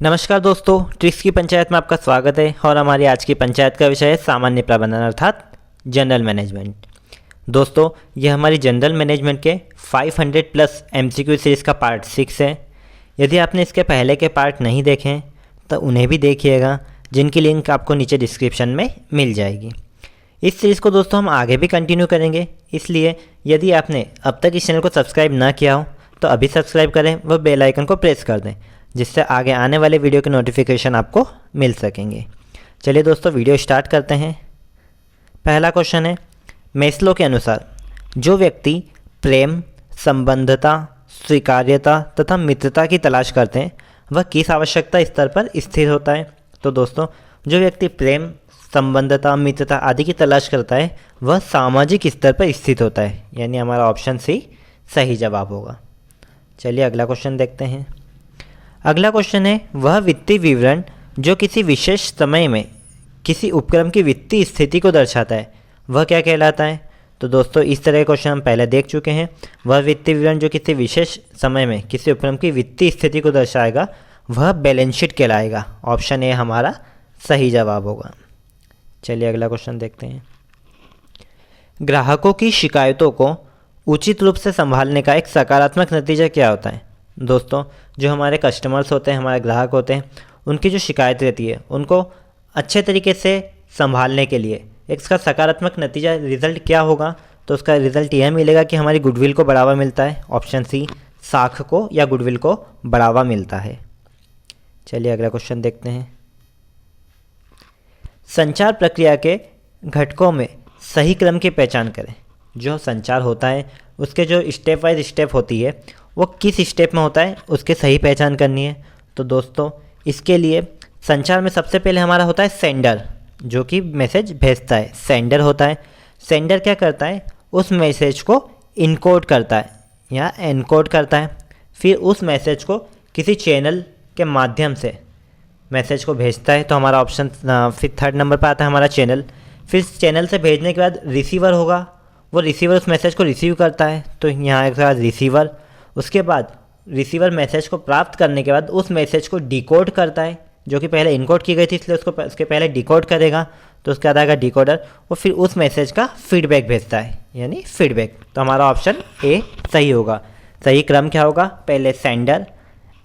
नमस्कार दोस्तों, ट्रिक्स की पंचायत में आपका स्वागत है और हमारी आज की पंचायत का विषय है सामान्य प्रबंधन अर्थात जनरल मैनेजमेंट। दोस्तों, ये हमारी जनरल मैनेजमेंट के 500 प्लस एमसीक्यू सीरीज़ का पार्ट 6 है। यदि आपने इसके पहले के पार्ट नहीं देखे तो उन्हें भी देखिएगा, जिनकी लिंक आपको नीचे डिस्क्रिप्शन में मिल जाएगी। इस सीरीज़ को दोस्तों हम आगे भी कंटिन्यू करेंगे, इसलिए यदि आपने अब तक इस चैनल को सब्सक्राइब ना किया हो तो अभी सब्सक्राइब करें व बेल आइकन को प्रेस कर दें, जिससे आगे आने वाले वीडियो के नोटिफिकेशन आपको मिल सकेंगे। चलिए दोस्तों, वीडियो स्टार्ट करते हैं। पहला क्वेश्चन है, मेस्लो के अनुसार जो व्यक्ति प्रेम, संबंधता, स्वीकार्यता तथा मित्रता की तलाश करते हैं वह किस आवश्यकता स्तर पर स्थिर होता है? तो दोस्तों, जो व्यक्ति प्रेम, संबंधता, मित्रता आदि की तलाश करता है वह सामाजिक स्तर पर स्थित होता है, यानी हमारा ऑप्शन सी सही जवाब होगा। चलिए अगला क्वेश्चन देखते हैं। अगला क्वेश्चन है, वह वित्तीय विवरण जो किसी विशेष समय में किसी उपक्रम की वित्तीय स्थिति को दर्शाता है वह क्या कहलाता है? तो दोस्तों, इस तरह के क्वेश्चन हम पहले देख चुके हैं। वह वित्तीय विवरण जो किसी विशेष समय में किसी उपक्रम की वित्तीय स्थिति को दर्शाएगा वह बैलेंस शीट कहलाएगा। ऑप्शन ए हमारा सही जवाब होगा। चलिए अगला क्वेश्चन देखते हैं। ग्राहकों की शिकायतों को उचित रूप से संभालने का एक सकारात्मक नतीजा क्या होता है? दोस्तों, जो हमारे कस्टमर्स होते हैं, हमारे ग्राहक होते हैं, उनकी जो शिकायत रहती है उनको अच्छे तरीके से संभालने के लिए इसका सकारात्मक नतीजा रिजल्ट क्या होगा? तो उसका रिजल्ट यह मिलेगा कि हमारी गुडविल को बढ़ावा मिलता है। ऑप्शन सी, साख को या गुडविल को बढ़ावा मिलता है। चलिए अगला क्वेश्चन देखते हैं। संचार प्रक्रिया के घटकों में सही क्रम की पहचान करें। जो संचार होता है उसके जो स्टेप वाइज स्टेप होती है वो किस स्टेप में होता है उसकी सही पहचान करनी है। तो दोस्तों, इसके लिए संचार में सबसे पहले हमारा होता है सेंडर, जो कि मैसेज भेजता है, सेंडर होता है। सेंडर क्या करता है? उस मैसेज को इनकोड करता है या एनकोड करता है, फिर उस मैसेज को किसी चैनल के माध्यम से मैसेज को भेजता है। तो हमारा ऑप्शन फिर थर्ड नंबर पर आता है हमारा चैनल। फिर चैनल से भेजने के बाद रिसीवर होगा, वो रिसीवर उस मैसेज को रिसीव करता है, तो यहाँ एक रिसीवर। उसके बाद रिसीवर मैसेज को प्राप्त करने के बाद उस मैसेज को डिकोड करता है, जो कि पहले इनकोड की गई थी इसलिए उसके पहले डिकोड करेगा, तो उसके बाद आएगा डिकोडर, और फिर उस मैसेज का फीडबैक भेजता है, यानी फीडबैक। तो हमारा ऑप्शन ए सही होगा। सही क्रम क्या होगा? पहले सेंडर,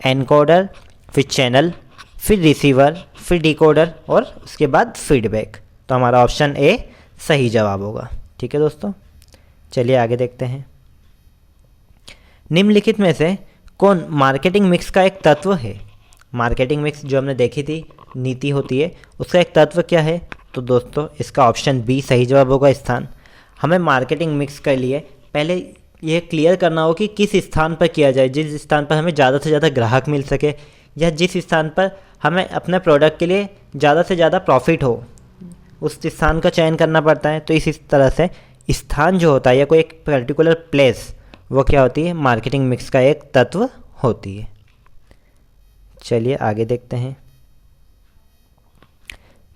एनकोडर, फिर चैनल, फिर रिसीवर, फिर डिकोडर और उसके बाद फीडबैक। तो हमारा ऑप्शन ए सही जवाब होगा। ठीक है दोस्तों, चलिए आगे देखते हैं। निम्नलिखित में से कौन मार्केटिंग मिक्स का एक तत्व है? मार्केटिंग मिक्स जो हमने देखी थी, नीति होती है, उसका एक तत्व क्या है? तो दोस्तों, इसका ऑप्शन बी सही जवाब होगा, स्थान। हमें मार्केटिंग मिक्स के लिए पहले यह क्लियर करना हो कि किस स्थान पर किया जाए, जिस स्थान पर हमें ज़्यादा से ज़्यादा ग्राहक मिल सके या जिस स्थान पर हमें अपने प्रोडक्ट के लिए ज़्यादा से ज़्यादा प्रॉफिट हो, उस स्थान का चयन करना पड़ता है। तो इस तरह से स्थान जो होता है या कोई एक पर्टिकुलर प्लेस, वो क्या होती है? मार्केटिंग मिक्स का एक तत्व होती है। चलिए आगे देखते हैं।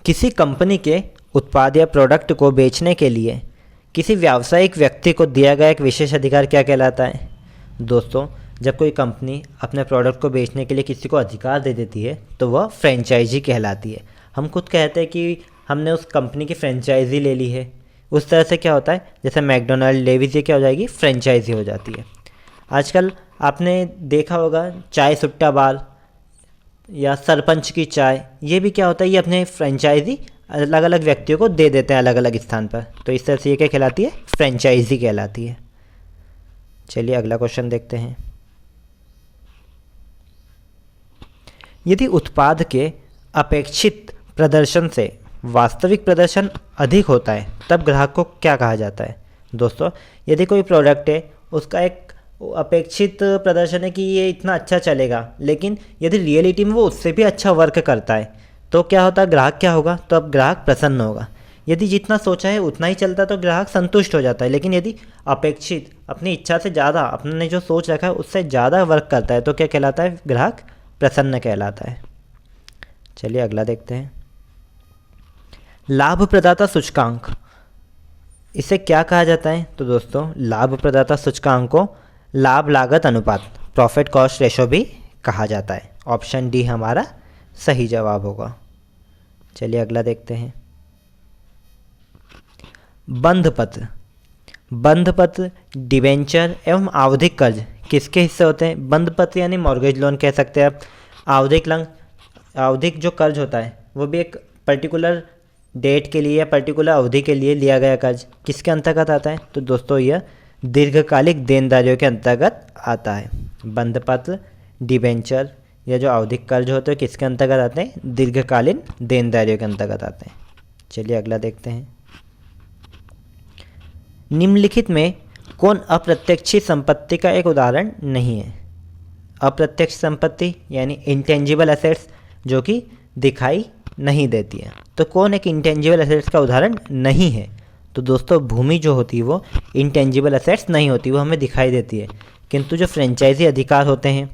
किसी कंपनी के उत्पाद या प्रोडक्ट को बेचने के लिए किसी व्यावसायिक व्यक्ति को दिया गया एक विशेष अधिकार क्या कहलाता है? दोस्तों, जब कोई कंपनी अपने प्रोडक्ट को बेचने के लिए किसी को अधिकार दे देती है तो वह फ्रेंचाइजी कहलाती है। हम खुद कहते हैं कि हमने उस कंपनी की फ्रेंचाइजी ले ली है। उस तरह से क्या होता है, जैसे मैकडोनल्ड, लेविस, ये क्या हो जाएगी? फ्रेंचाइजी हो जाती है। आजकल आपने देखा होगा चाय सुट्टा बार या सरपंच की चाय, ये भी क्या होता है? ये अपने फ्रेंचाइजी अलग अलग व्यक्तियों को दे देते हैं अलग अलग स्थान पर। तो इस तरह से ये क्या कहलाती है? फ्रेंचाइजी कहलाती है। चलिए अगला क्वेश्चन देखते हैं। यदि उत्पाद के अपेक्षित प्रदर्शन से वास्तविक प्रदर्शन अधिक होता है तब ग्राहक को क्या कहा जाता है? दोस्तों, यदि कोई प्रोडक्ट है उसका एक अपेक्षित प्रदर्शन है कि ये इतना अच्छा चलेगा, लेकिन यदि रियलिटी में वो उससे भी अच्छा वर्क करता है तो क्या होता है? ग्राहक क्या होगा? तो अब ग्राहक प्रसन्न होगा। यदि जितना सोचा है उतना ही चलता तो ग्राहक संतुष्ट हो जाता है, लेकिन यदि अपेक्षित अपनी इच्छा से ज़्यादा, अपने जो सोच रखा है उससे ज़्यादा वर्क करता है तो क्या कहलाता है? ग्राहक प्रसन्न कहलाता है। चलिए अगला देखते हैं। लाभप्रदाता सूचकांक, इसे क्या कहा जाता है? तो दोस्तों, लाभप्रदाता सूचकांक को लाभ लागत अनुपात, प्रॉफिट कॉस्ट रेशो भी कहा जाता है। ऑप्शन डी हमारा सही जवाब होगा। चलिए अगला देखते हैं। बंधपत्र। बंधपत्र, डिबेंचर एवं आवधिक कर्ज किसके हिस्से होते हैं? बंधपत्र यानी मॉर्गेज लोन कह सकते हैं आप। आवधिक जो कर्ज होता है वो भी एक पर्टिकुलर डेट के लिए या पर्टिकुलर अवधि के लिए लिया गया कर्ज किसके अंतर्गत आता है? तो दोस्तों यह दीर्घकालिक देनदारियों के अंतर्गत आता है। बंधपत्र, डिबेंचर या जो आवधिक कर्ज होते हैं किसके अंतर्गत आते हैं? दीर्घकालीन देनदारियों के अंतर्गत आते हैं। चलिए अगला देखते हैं। निम्नलिखित में कौन अप्रत्यक्ष संपत्ति का एक उदाहरण नहीं है? अप्रत्यक्ष संपत्ति यानी इंटेंजिबल एसेट्स जो कि दिखाई नहीं देती है। तो कौन एक इंटेंजिबल एसेट्स का उदाहरण नहीं है? तो दोस्तों भूमि जो होती है वो इंटेंजिबल एसेट्स नहीं होती, वो हमें दिखाई देती है। किंतु जो फ्रेंचाइजी अधिकार होते हैं,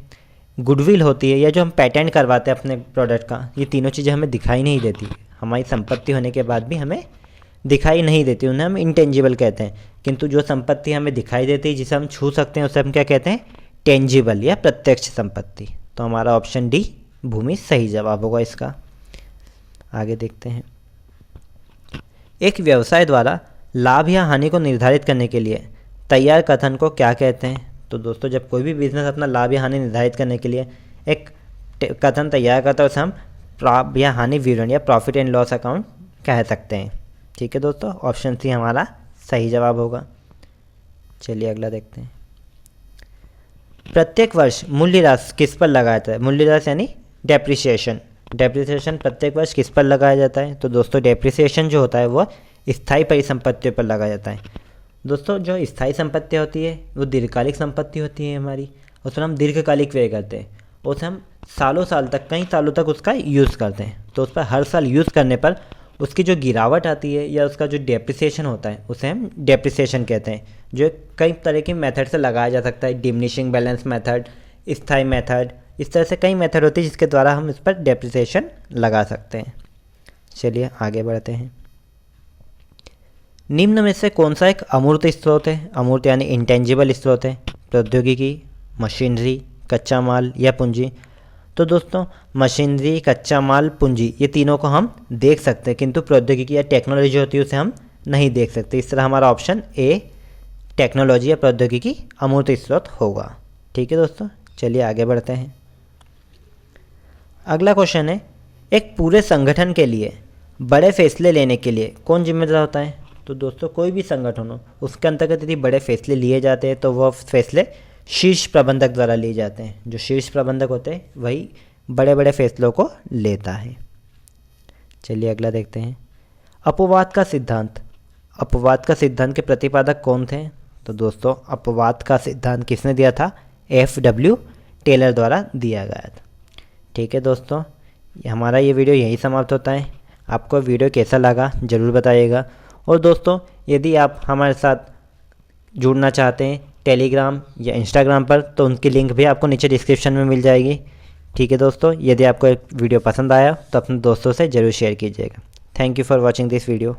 गुडविल होती है या जो हम पेटेंट करवाते हैं अपने प्रोडक्ट का, ये तीनों चीज़ें हमें दिखाई नहीं देती। हमारी संपत्ति होने के बाद भी हमें दिखाई नहीं देती, उन्हें हम इंटेंजिबल कहते हैं। किंतु जो संपत्ति हमें दिखाई देती है, जिसे हम छू सकते हैं, उसे हम क्या कहते हैं? टेंजिबल या प्रत्यक्ष संपत्ति। तो हमारा ऑप्शन डी भूमि सही जवाब होगा इसका। आगे देखते हैं। एक व्यवसाय द्वारा लाभ या हानि को निर्धारित करने के लिए तैयार कथन को क्या कहते हैं? तो दोस्तों जब कोई भी बिजनेस अपना लाभ या हानि निर्धारित करने के लिए एक कथन तैयार करता है, उसे हम लाभ या हानि विवरण या प्रॉफिट एंड लॉस अकाउंट कह सकते हैं। ठीक है दोस्तों, ऑप्शन सी हमारा सही जवाब होगा। चलिए अगला देखते हैं। प्रत्येक वर्ष मूल्यह्रास किस पर लगाया जाता है? मूल्यह्रास यानी डेप्रिसिएशन। डेप्रिसिएशन प्रत्येक वर्ष किस पर लगाया जाता है? तो दोस्तों डेप्रिसिएशन जो होता है वो स्थायी परिसंपत्तियों पर लगाया जाता है। दोस्तों जो स्थायी संपत्तियाँ होती है वो दीर्घकालिक संपत्ति होती है हमारी, उसमें हम दीर्घकालिक व्यय करते हैं, उसे हम सालों साल तक, कई सालों तक उसका यूज़ करते हैं। तो उस पर हर साल यूज़ करने पर उसकी जो गिरावट आती है या उसका जो डेप्रिसिएशन होता है उसे हम डेप्रिसिएशन कहते हैं, जो कई तरह के मेथड से लगाया जा सकता है। डिमिनिशिंग बैलेंस मेथड, स्थायी मेथड, इस तरह से कई मेथड होती है जिसके द्वारा हम इस पर डेप्रिसिएशन लगा सकते हैं। चलिए आगे बढ़ते हैं। निम्न में से कौन सा एक अमूर्त स्रोत है? अमूर्त यानी इंटेंजिबल स्रोत है। प्रौद्योगिकी, मशीनरी, कच्चा माल या पूंजी? तो दोस्तों मशीनरी, कच्चा माल, पूंजी, ये तीनों को हम देख सकते हैं, किंतु प्रौद्योगिकी या टेक्नोलॉजी होती है उसे हम नहीं देख सकते। इस तरह हमारा ऑप्शन ए टेक्नोलॉजी या प्रौद्योगिकी अमूर्त स्रोत होगा। ठीक है दोस्तों, चलिए आगे बढ़ते हैं। अगला क्वेश्चन है, एक पूरे संगठन के लिए बड़े फैसले लेने के लिए कौन जिम्मेदार होता है? तो दोस्तों कोई भी संगठन हो, उसके अंतर्गत यदि बड़े फैसले लिए जाते हैं तो वह फैसले शीर्ष प्रबंधक द्वारा लिए जाते हैं। जो शीर्ष प्रबंधक होते हैं वही बड़े बड़े फैसलों को लेता है। चलिए अगला देखते हैं। अपवाद का सिद्धांत। अपवाद का सिद्धांत के प्रतिपादक कौन थे? तो दोस्तों अपवाद का सिद्धांत किसने दिया था? F.W. टेलर द्वारा दिया गया था। ठीक है दोस्तों, हमारा ये वीडियो यही समाप्त होता है। आपको वीडियो कैसा लगा ज़रूर बताइएगा। और दोस्तों यदि आप हमारे साथ जुड़ना चाहते हैं टेलीग्राम या इंस्टाग्राम पर, तो उनकी लिंक भी आपको नीचे डिस्क्रिप्शन में मिल जाएगी। ठीक है दोस्तों, यदि आपको वीडियो पसंद आया तो अपने दोस्तों से ज़रूर शेयर कीजिएगा। Thank you for watching this video.